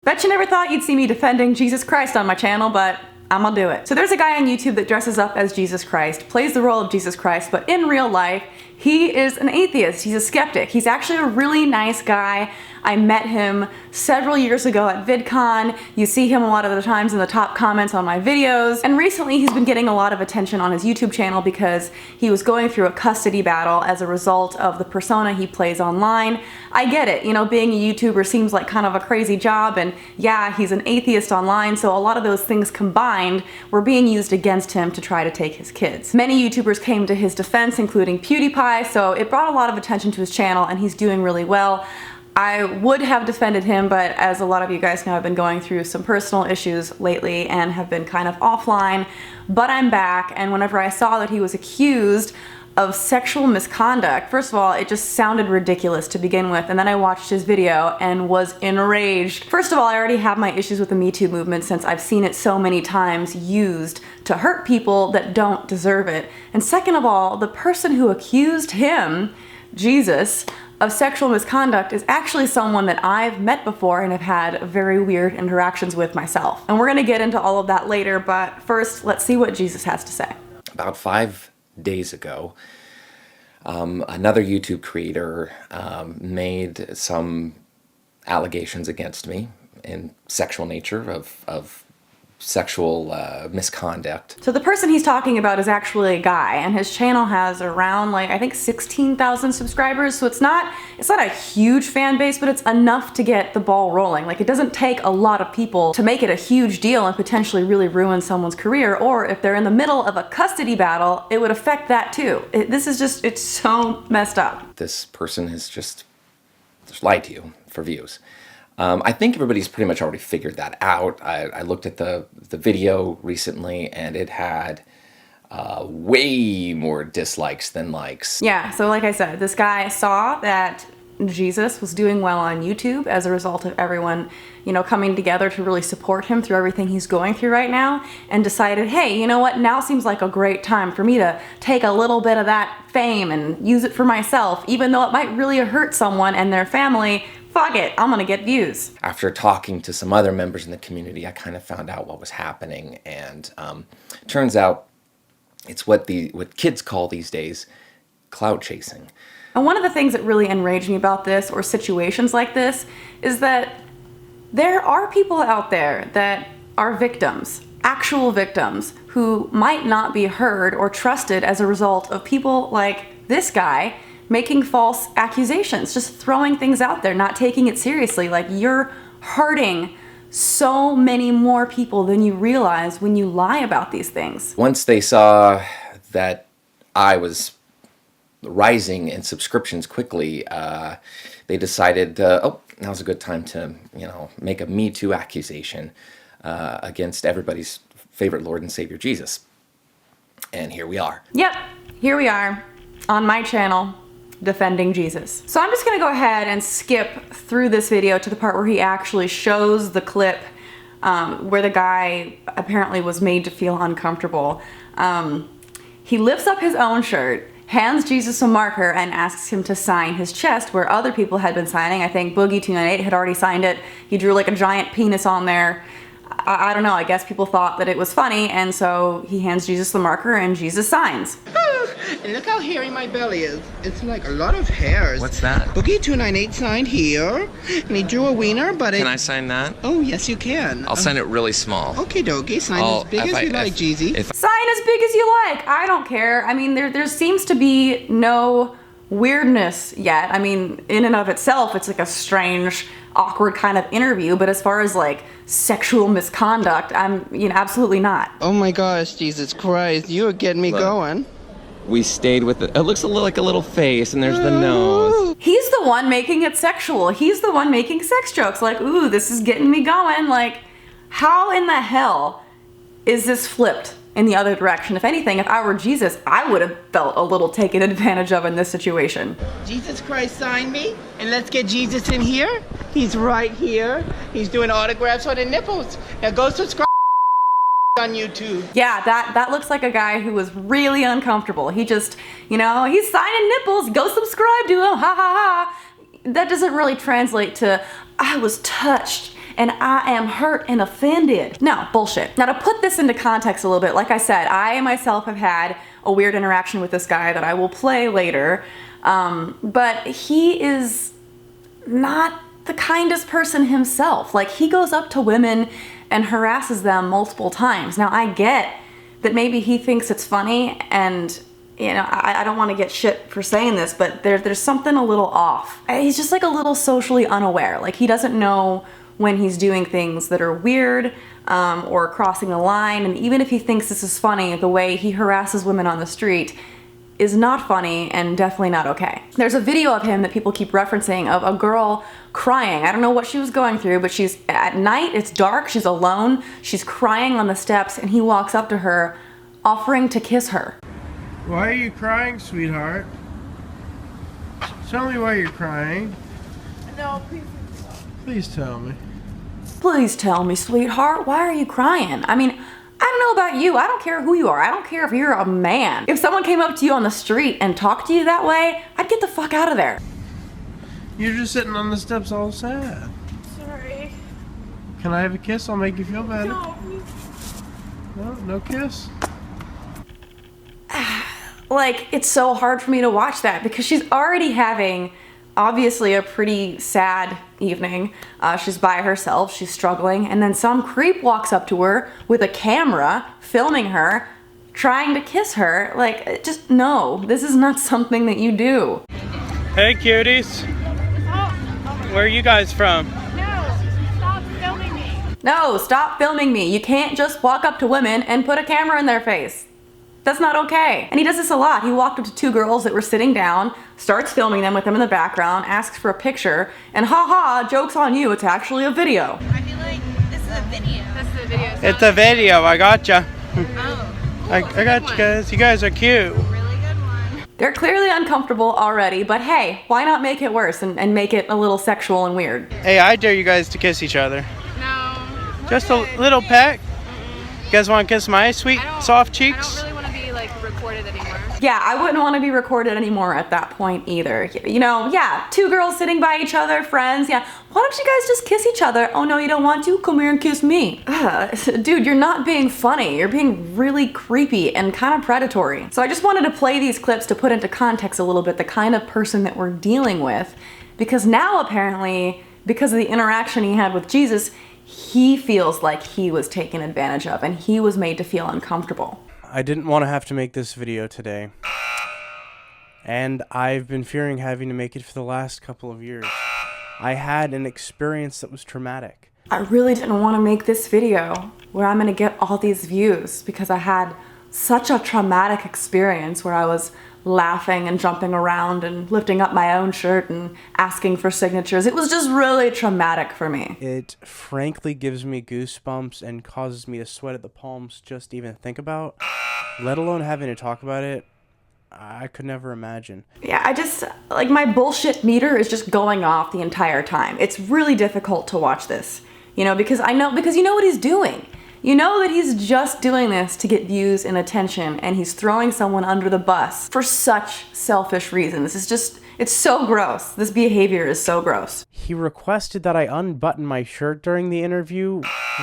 Bet you never thought you'd see me defending Jesus Christ on my channel, but I'm gonna do it. So there's a guy on YouTube that dresses up as Jesus Christ, plays the role of Jesus Christ, but in real life, he is an atheist. He's a skeptic. He's actually a really nice guy. I met him several years ago at VidCon. You see him a lot of the times in the top comments on my videos. And recently he's been getting a lot of attention on his YouTube channel because he was going through a custody battle as a result of the persona he plays online. I get it, you know, being a YouTuber seems like kind of a crazy job, and yeah, he's an atheist online, so a lot of those things combined were being used against him to try to take his kids. Many YouTubers came to his defense, including PewDiePie, so it brought a lot of attention to his channel, and he's doing really well. I would have defended him, but as a lot of you guys know, I've been going through some personal issues lately and have been kind of offline, but I'm back, and whenever I saw that he was accused of sexual misconduct, first of all, it just sounded ridiculous to begin with, and then I watched his video and was enraged. First of all, I already have my issues with the MeToo movement since I've seen it so many times used to hurt people that don't deserve it. And second of all, the person who accused him, Jesus, of sexual misconduct is actually someone that I've met before and have had very weird interactions with myself. And we're gonna get into all of that later, but first, let's see what Jesus has to say. About 5 days ago, another YouTube creator made some allegations against me in sexual nature of sexual misconduct. So the person he's talking about is actually a guy, and his channel has around, like, I think 16,000 subscribers, so it's not a huge fan base, but it's enough to get the ball rolling. Like, it doesn't take a lot of people to make it a huge deal and potentially really ruin someone's career, or if they're in the middle of a custody battle, it would affect that too. It's so messed up. This person has just lied to you for views. I think everybody's pretty much already figured that out. I looked at the video recently, and it had way more dislikes than likes. Yeah, so like I said, this guy saw that Jesus was doing well on YouTube as a result of everyone, you know, coming together to really support him through everything he's going through right now, and decided, hey, you know what, now seems like a great time for me to take a little bit of that fame and use it for myself, even though it might really hurt someone and their family. Fuck it, I'm gonna get views. After talking to some other members in the community, I kind of found out what was happening, and turns out it's what kids call these days clout chasing. And one of the things that really enraged me about this, or situations like this, is that there are people out there that are victims, actual victims, who might not be heard or trusted as a result of people like this guy making false accusations, just throwing things out there, not taking it seriously. Like, you're hurting so many more people than you realize when you lie about these things. Once they saw that I was rising in subscriptions quickly, they decided, oh, now's a good time to, you know, make a Me Too accusation against everybody's favorite Lord and Savior, Jesus. And here we are. Yep, here we are on my channel, defending Jesus. So I'm just gonna go ahead and skip through this video to the part where he actually shows the clip where the guy apparently was made to feel uncomfortable. He lifts up his own shirt, hands Jesus a marker, and asks him to sign his chest where other people had been signing. I think Boogie298 had already signed it. He drew like a giant penis on there. I don't know, I guess people thought that it was funny, and so he hands Jesus the marker and Jesus signs. And look how hairy my belly is. It's like a lot of hairs. What's that? Boogie298 signed here, and he drew a wiener, but Can I sign that? Oh, yes you can. I'll sign it really small. Okay, dokie, sign as big as you like, Jeezy. Sign as big as you like, I don't care. I mean, there seems to be no weirdness yet. I mean, in and of itself, it's like a strange, awkward kind of interview, but as far as like sexual misconduct, absolutely not. Oh my gosh, Jesus Christ, you are getting me going. We stayed with it. It looks like a little face, and there's the nose. He's the one making it sexual. He's the one making sex jokes. Like, ooh, this is getting me going. Like, how in the hell is this flipped in the other direction? If anything, if I were Jesus, I would have felt a little taken advantage of in this situation. Jesus Christ signed me, and let's get Jesus in here. He's right here. He's doing autographs on the nipples. Now go subscribe on YouTube. Yeah, that looks like a guy who was really uncomfortable. He just, you know, he's signing nipples, go subscribe to him, ha ha ha. That doesn't really translate to, I was touched and I am hurt and offended. No, bullshit. Now to put this into context a little bit, like I said, I myself have had a weird interaction with this guy that I will play later, but he is not the kindest person himself. Like, he goes up to women and harasses them multiple times. Now I get that maybe he thinks it's funny, and you know, I don't want to get shit for saying this, but there's something a little off. He's just like a little socially unaware. Like, he doesn't know when he's doing things that are weird or crossing the line. And even if he thinks this is funny, the way he harasses women on the street is not funny and definitely not okay. There's a video of him that people keep referencing of a girl crying. I don't know what she was going through, but she's at night, it's dark, she's alone, she's crying on the steps, and he walks up to her offering to kiss her. Why are you crying, sweetheart? Tell me why you're crying. No, please. Please tell me. Please tell me, sweetheart, why are you crying? I mean, I don't know about you. I don't care who you are. I don't care if you're a man. If someone came up to you on the street and talked to you that way, I'd get the fuck out of there. You're just sitting on the steps all sad. Sorry. Can I have a kiss? I'll make you feel better. No, please. No? No kiss? Like, it's so hard for me to watch that because she's already having obviously a pretty sad evening. She's by herself, she's struggling, and then some creep walks up to her with a camera, filming her, trying to kiss her. Like, just no, this is not something that you do. Hey, cuties. Where are you guys from? No, stop filming me. No, stop filming me. You can't just walk up to women and put a camera in their face. That's not okay. And he does this a lot. He walked up to two girls that were sitting down, starts filming them with them in the background, asks for a picture, and haha, joke's on you, it's actually a video. I feel like this is a video. That's the video. It's a video. I gotcha. Oh. I got you guys. You guys are cute. Really good one. They're clearly uncomfortable already, but hey, why not make it worse and make it a little sexual and weird? Hey, I dare you guys to kiss each other. No. Just a little peck. You guys want to kiss my sweet, soft I cheeks? don't really want to be like recorded anymore. Yeah, I wouldn't want to be recorded anymore at that point either. You know, yeah, two girls sitting by each other, friends, yeah. Why don't you guys just kiss each other? Oh no, you don't want to? Come here and kiss me. Dude, you're not being funny. You're being really creepy and kind of predatory. So I just wanted to play these clips to put into context a little bit the kind of person that we're dealing with, because now apparently, because of the interaction he had with Jesus, he feels like he was taken advantage of and he was made to feel uncomfortable. I didn't want to have to make this video today. And I've been fearing having to make it for the last couple of years. I had an experience that was traumatic. I really didn't want to make this video where I'm gonna get all these views because I had such a traumatic experience where I was laughing and jumping around and lifting up my own shirt and asking for signatures. It was just really traumatic for me. It frankly gives me goosebumps and causes me to sweat at the palms just to even think about, let alone having to talk about it. I could never imagine. Yeah, I just, like, my bullshit meter is just going off the entire time. It's really difficult to watch this, you know, because you know what he's doing. You know that he's just doing this to get views and attention, and he's throwing someone under the bus for such selfish reasons. It's so gross. This behavior is so gross. He requested that I unbutton my shirt during the interview,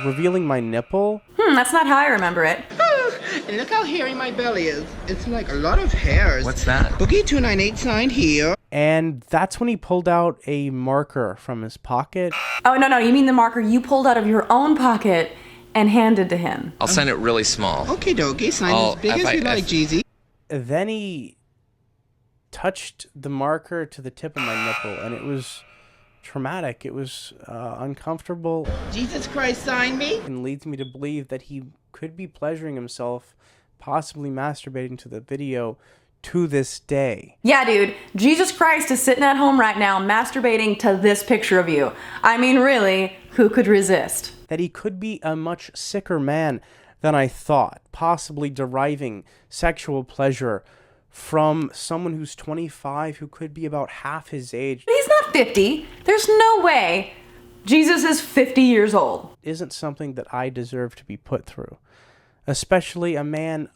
revealing my nipple. That's not how I remember it. And look how hairy my belly is. It's like a lot of hairs. What's that? Boogie 298 signed here. And that's when he pulled out a marker from his pocket. Oh, no, you mean the marker you pulled out of your own pocket and handed to him. I'll sign it really small. Okay, dokie. Sign as big as you like, Jeezy. Then he touched the marker to the tip of my nipple, and it was traumatic. It was uncomfortable. Jesus Christ signed me. And leads me to believe that he could be pleasuring himself, possibly masturbating to the video to this day. Yeah, dude, Jesus Christ is sitting at home right now masturbating to this picture of you. I mean, really, who could resist? That he could be a much sicker man than I thought, possibly deriving sexual pleasure from someone who's 25 who could be about half his age. He's not 50. There's no way Jesus is 50 years old. Isn't something that I deserve to be put through, especially a man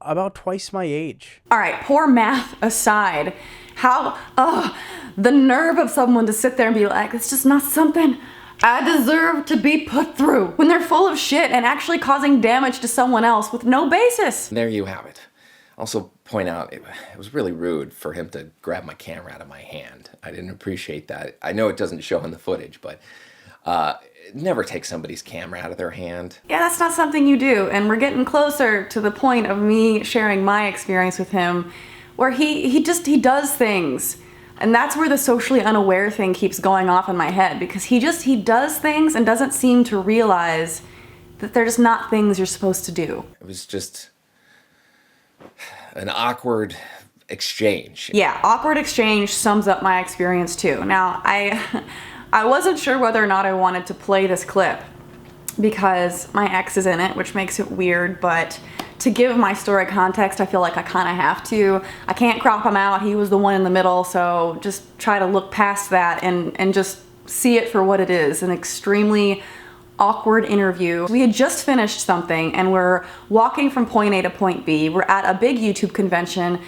about twice my age. All right, poor math aside, the nerve of someone to sit there and be like, it's just not something I deserve to be put through when they're full of shit and actually causing damage to someone else with no basis. There you have it. Also point out, it was really rude for him to grab my camera out of my hand. I didn't appreciate that. I know it doesn't show in the footage, but never take somebody's camera out of their hand. Yeah, that's not something you do. And we're getting closer to the point of me sharing my experience with him where he does things. And that's where the socially unaware thing keeps going off in my head, because he does things and doesn't seem to realize that they're just not things you're supposed to do. It was just an awkward exchange. Yeah, awkward exchange sums up my experience too. Now, I wasn't sure whether or not I wanted to play this clip because my ex is in it, which makes it weird, but to give my story context, I feel like I kind of have to. I can't crop him out. He was the one in the middle, so just try to look past that and just see it for what it is, an extremely awkward interview. We had just finished something and we're walking from point A to point B. We're at a big YouTube convention.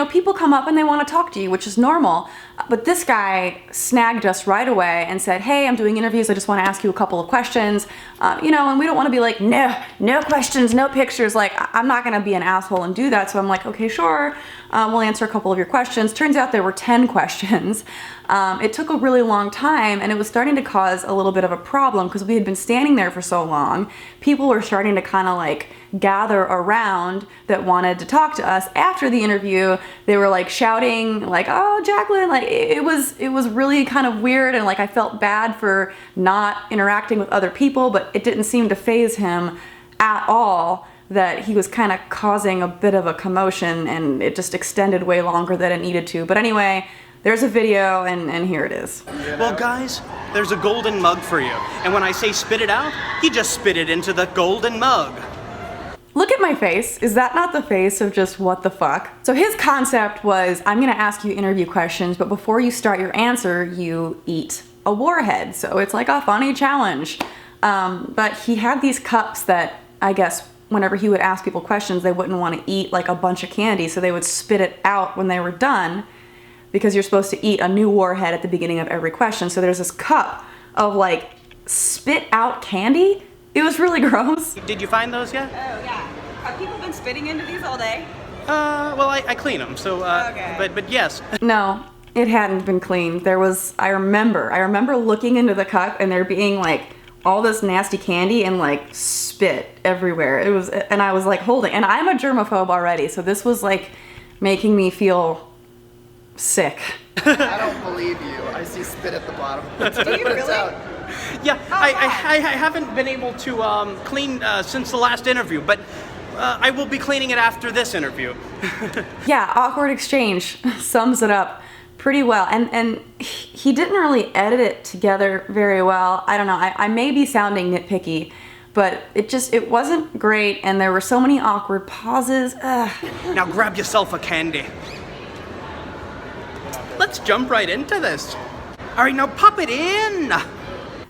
People come up and they want to talk to you, which is normal. But this guy snagged us right away and said, hey, I'm doing interviews. I just want to ask you a couple of questions. And we don't want to be like, no questions, no pictures. Like, I'm not going to be an asshole and do that. So I'm like, okay, sure. We'll answer a couple of your questions. Turns out there were 10 questions. It took a really long time and it was starting to cause a little bit of a problem because we had been standing there for so long. People were starting to kind of like gather around that wanted to talk to us after the interview. They were like shouting like, oh, Jacqueline, like it was really kind of weird, and like I felt bad for not interacting with other people, but it didn't seem to faze him at all that he was kind of causing a bit of a commotion, and it just extended way longer than it needed to. But anyway, there's a video and here it is. Well, guys, there's a golden mug for you. And when I say spit it out, you just spit it into the golden mug. Look at my face. Is that not the face of just what the fuck? So his concept was, I'm gonna ask you interview questions, but before you start your answer, you eat a warhead. So it's like a funny challenge. But he had these cups that I guess whenever he would ask people questions, they wouldn't want to eat like a bunch of candy, so they would spit it out when they were done, because you're supposed to eat a new warhead at the beginning of every question. So there's this cup of like spit out candy. It was really gross. Did you find those yet? Oh, yeah. Have people been spitting into these all day? Well, I clean them, so, Okay. but yes. No, it hadn't been cleaned. I remember looking into the cup and there being like all this nasty candy and like spit everywhere. And I was like holding, and I'm a germaphobe already, so this was like making me feel sick. I don't believe you. I see spit at the bottom. Do you really? Yeah, I haven't been able to clean since the last interview, but I will be cleaning it after this interview. Yeah, awkward exchange sums it up pretty well. And he didn't really edit it together very well. I don't know, I may be sounding nitpicky, but it wasn't great, and there were so many awkward pauses. Ugh. Now grab yourself a candy. Let's jump right into this. All right, now pop it in.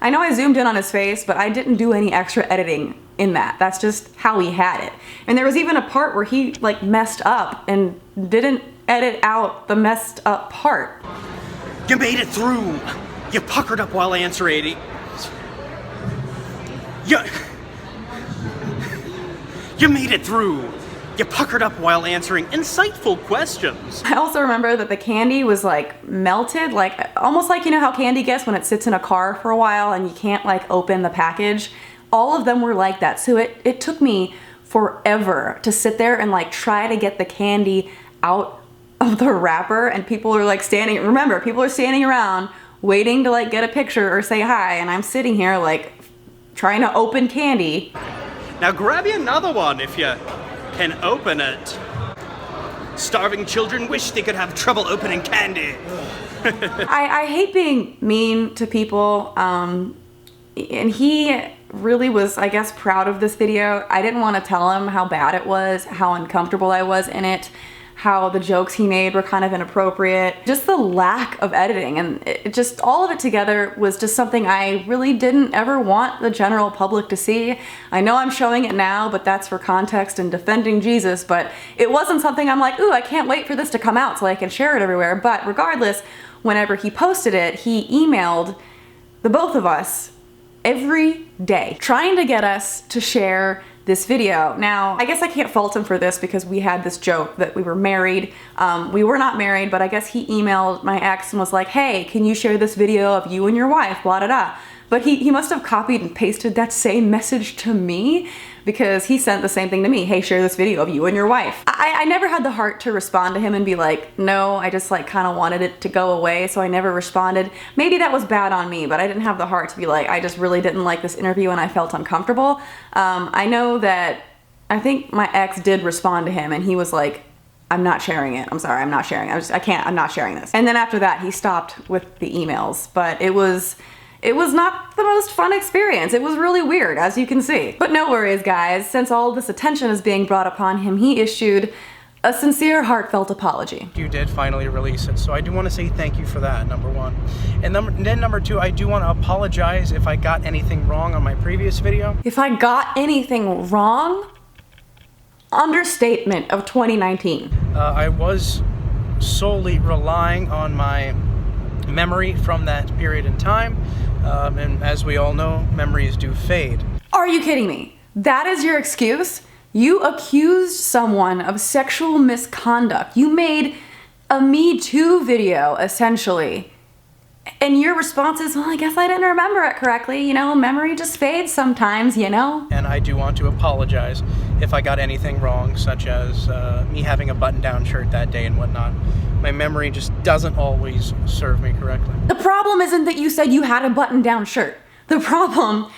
I know I zoomed in on his face, but I didn't do any extra editing in that. That's just how he had it. And there was even a part where he like messed up and didn't edit out the messed up part. You made it through. You puckered up while answering. You made it through. You puckered up while answering insightful questions. I also remember that the candy was like melted, like almost like, you know how candy gets when it sits in a car for a while and you can't like open the package. All of them were like that. So it took me forever to sit there and like try to get the candy out of the wrapper, and people are like people are standing around waiting to like get a picture or say hi, and I'm sitting here like trying to open candy. Now grab you another one if you can open it. Starving children wish they could have trouble opening candy. I hate being mean to people, and he really was, I guess, proud of this video. I didn't want to tell him how bad it was, how uncomfortable I was in it, how the jokes he made were kind of inappropriate, just the lack of editing, and just all of it together was just something I really didn't ever want the general public to see. I know I'm showing it now, but that's for context and defending Jesus, but it wasn't something I'm like, ooh, I can't wait for this to come out so I can share it everywhere. But regardless, whenever he posted it, he emailed the both of us, every day, trying to get us to share this video. Now, I guess I can't fault him for this because we had this joke that we were married. We were not married, but I guess he emailed my ex and was like, hey, can you share this video of you and your wife, blah, da, da. But he must have copied and pasted that same message to me because he sent the same thing to me. Hey, share this video of you and your wife. I never had the heart to respond to him and be like, no, I just like kind of wanted it to go away, so I never responded. Maybe that was bad on me, but I didn't have the heart to be like, I just really didn't like this interview and I felt uncomfortable. I know that I think my ex did respond to him and he was like, I'm not sharing it. I'm sorry, I'm not sharing it. I'm not sharing this. And then after that, he stopped with the emails, but it was not the most fun experience. It was really weird, as you can see. But no worries, guys. Since all this attention is being brought upon him, he issued a sincere, heartfelt apology. You did finally release it, so I do want to say thank you for that, number one. And then number two, I do want to apologize if I got anything wrong on my previous video. If I got anything wrong? Understatement of 2019. I was solely relying on my memory from that period in time. And as we all know, memories do fade. Are you kidding me? That is your excuse? You accused someone of sexual misconduct. You made a Me Too video, essentially. And your response is, well, I guess I didn't remember it correctly. You know, memory just fades sometimes, you know? And I do want to apologize if I got anything wrong, such as me having a button-down shirt that day and whatnot. My memory just doesn't always serve me correctly. The problem isn't that you said you had a button-down shirt. The problem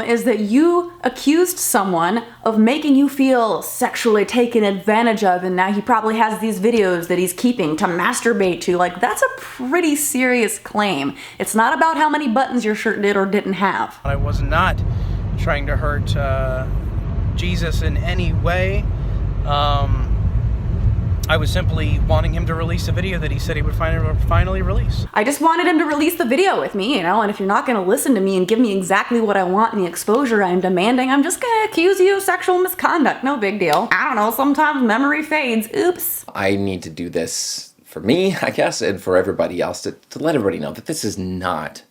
is that you accused someone of making you feel sexually taken advantage of, and now he probably has these videos that he's keeping to masturbate to. Like, that's a pretty serious claim. It's not about how many buttons your shirt did or didn't have. I was not trying to hurt Jesus in any way. I was simply wanting him to release a video that he said he would finally release. I just wanted him to release the video with me, you know, and if you're not gonna listen to me and give me exactly what I want and the exposure I'm demanding, I'm just gonna accuse you of sexual misconduct. No big deal. I don't know, sometimes memory fades. Oops. I need to do this for me, I guess, and for everybody else to let everybody know that this is not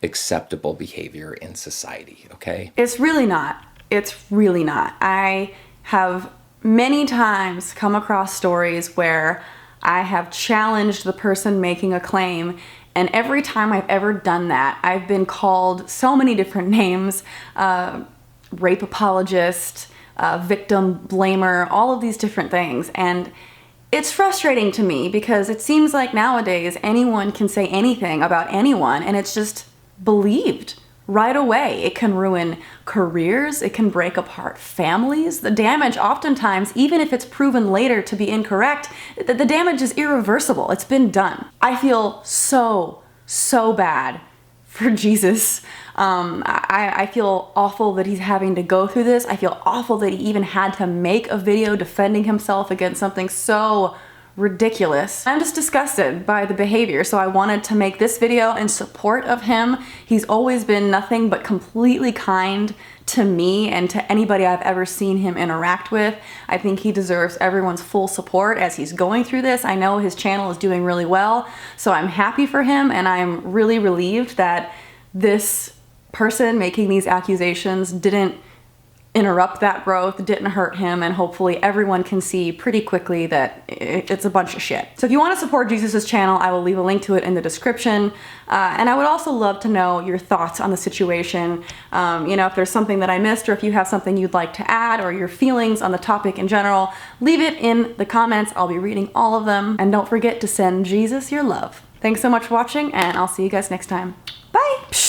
acceptable behavior in society, okay? It's really not. It's really not. I have many times come across stories where I have challenged the person making a claim, and every time I've ever done that, I've been called so many different names, rape apologist, victim blamer, all of these different things. And it's frustrating to me because it seems like nowadays anyone can say anything about anyone and it's just believed right away. It can ruin careers, it can break apart families. The damage oftentimes, even if it's proven later to be incorrect, the damage is irreversible. It's been done. I feel so bad for Jesus. I feel awful that he's having to go through this. I feel awful that he even had to make a video defending himself against something so ridiculous. I'm just disgusted by the behavior, so I wanted to make this video in support of him. He's always been nothing but completely kind to me and to anybody I've ever seen him interact with. I think he deserves everyone's full support as he's going through this. I know his channel is doing really well, so I'm happy for him, and I'm really relieved that this person making these accusations didn't interrupt that growth, didn't hurt him, and hopefully everyone can see pretty quickly that it's a bunch of shit. So if you want to support Jesus' channel, I will leave a link to it in the description. And I would also love to know your thoughts on the situation. You know, if there's something that I missed, or if you have something you'd like to add, or your feelings on the topic in general, leave it in the comments. I'll be reading all of them. And don't forget to send Jesus your love. Thanks so much for watching, and I'll see you guys next time. Bye!